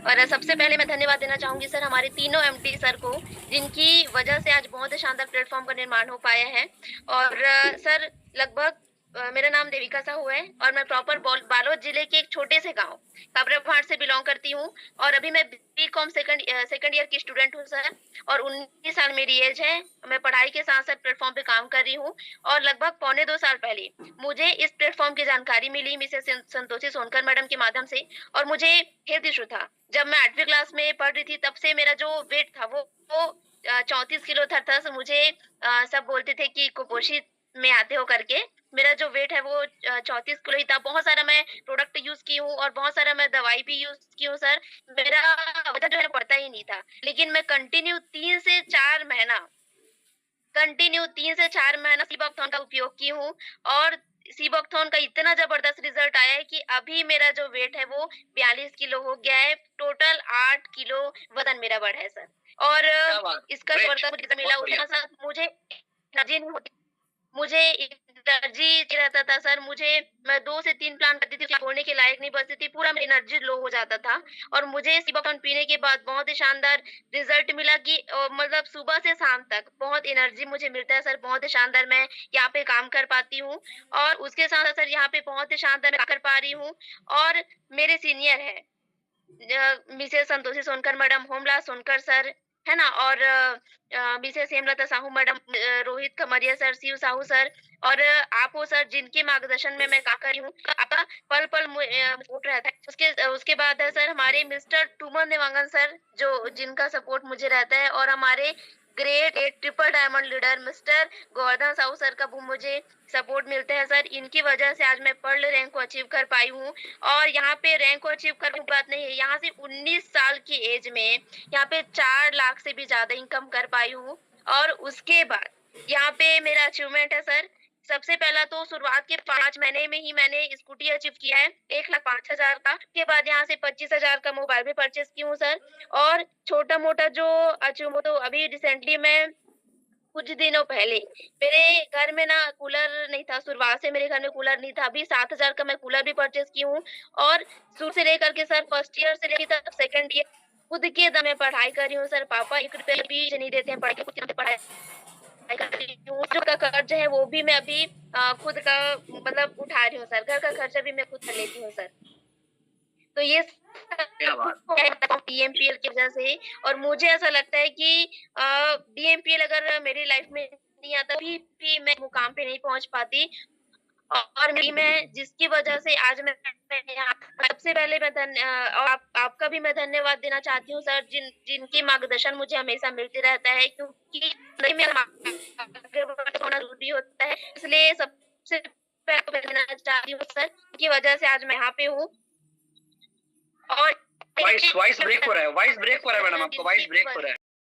और सबसे पहले मैं धन्यवाद देना चाहूँगी सर हमारे तीनों एमडी सर को, जिनकी वजह से आज बहुत शानदार प्लेटफ़ॉर्म का निर्माण हो पाया है। और सर लगभग मेरा नाम देविका साहू है और मैं प्रॉपर बालोद जिले के एक छोटे से गाँव काबराभाट से बिलॉन्ग करती हूँ और अभी मैं बीकॉम सेकंड ईयर की स्टूडेंट हूँ सर और 19 साल मेरी एज है। मैं पढ़ाई के साथ-साथ प्लेटफ़ॉर्म पे काम कर रही हूँ और लगभग पौने 2 साल पहले मुझे इस प्लेटफ़ॉर्म की जानकारी मिली मिसेस संतोषी सोनकर मैडम के माध्यम से और मुझे हेल्थ इश्यू था। जब मैं 8वीं क्लास में पढ़ रही थी तब से मेरा जो वेट था वो 34 किलो था तो मुझे सब बोलते थे कि कुपोषित में आते हो करके। मेरा जो वेट है वो 34 किलो ही था। बहुत सारा मैं प्रोडक्ट यूज़ की हूँ और बहुत सारा मैं दवाई भी यूज़ की हूँ सर। मेरा वज़न जो है बढ़ता ही नहीं था। लेकिन मैं कंटिन्यू 3 से 4 महीना कंटिन्यू 3 से 4 महीना सीबोक्थोन का उपयोग की हूँ और सीबोक्थोन का इतना ज़बरदस्त रिज़ल्ट आया है कि अभी मेरा जो वेट है वो 42 किलो हो गया है। टोटल 8 किलो वज़न मेरा बढ़ा है सर। और क्या बात! इसका ग्रेट! सफलता मुझे मिला बहुत उसके बढ़िया। साथ-साथ मुझे एनर्जी नहीं होती। मुझे एनर्जी रहता था सर, मैं 2 से 3 प्लान करती थी, बोलने के लायक नहीं बचती थी, पूरा मेरी एनर्जी लो हो जाता था और मुझे सिबाकॉन पीने के बाद बहुत ही शानदार रिज़ल्ट मिला कि मतलब सुबह से शाम तक बहुत एनर्जी मुझे मिलता है सर, बहुत ही शानदार मैं यहाँ पे काम कर पाती हूँ और उसके साथ-साथ सर यहाँ पे बहुत ही शानदार मैं कर पा रही हूँ और मेरे सीनियर हैं Mrs Santoshi Sonkar madam, Homla Sonkar sir, है ना? और Mrs Hemlata Sahu madam, Rohit Khamariya sir, Shiv Sahu sir और आप हो सर जिनके मार्गदर्शन में मैं काम कर रही हूँ। आपका पल-पल सपोर्ट रहता है। उसके बाद है सर हमारे मिस्टर टूमन देवांगन सर जो जिनका सपोर्ट मुझे रहता है और हमारे grade 8 triple diamond leader mister Govardhan Sahu sir का भी मुझे सपोर्ट मिलता है सर। इनकी वजह से आज मैं पर्ल रैंक को अचीव कर पाई हूँ और यहाँ पे रैंक को अचीव करने की बात नहीं है, यहाँ से 19 साल की एज में यहाँ पे 4 लाख से भी ज़्यादा इनकम कर पाई हूँ और उसके बाद यहाँ पे मेरा अचीवमेंट है सर, सबसे पहला तो शुरुआत के 5 महीने में ही मैंने स्कूटी अचीव किया है, 1,05,000 का। उसके बाद यहाँ से 25,000 का मोबाइल भी परचेज़ की हूँ सर और छोटा-मोटा जो अचीव वो तो अभी रिसेंटली मैं कुछ दिनों पहले मेरे घर में ना कूलर नहीं था, शुरुआत से मेरे घर में कूलर नहीं था। अभी 7,000 का मैं कूलर भी परचेज़ की हूँ और शुरू से लेकर के सर फर्स्ट ईयर से लेके तक सेकंड ईयर खुद के दम में पढ़ाई कर रही हूँ सर। पापा 1 रुपया भी नहीं देते हैं पढ़ाई के, खुद की पढ़ाई कर रही हूँ। जो का कर्ज है वो भी मैं अभी खुद का मतलब उठा रही हूँ सर। घर का खर्चा भी मैं खुद कर लेती हूँ सर। तो ये क्या सब बात! डीएमपीएल की वज़ह से और मुझे ऐसा लगता है कि डीएमपीएल अगर मेरी लाइफ़ में नहीं आता अभी भी मैं मुकाम पे नहीं पहुँच पाती और मेरी मैं जिसकी वज़ह से आज मैं यहाँ सबसे पहले और आपका भी मैं धन्यवाद देना चाहती हूँ सर जिनकी मार्गदर्शन मुझे हमेशा मिलते रहता है क्योंकि नहीं मेरा आगे होना ज़रूरी होता है। इसलिए सबसे पहले तो मैं देना चाहती हूँ सर, की वज़ह से आज मैं यहाँ पे हूँ और वॉइस वॉइस ब्रेक हो रहा है मैडम आपका वॉइस ब्रेक हो रहा है।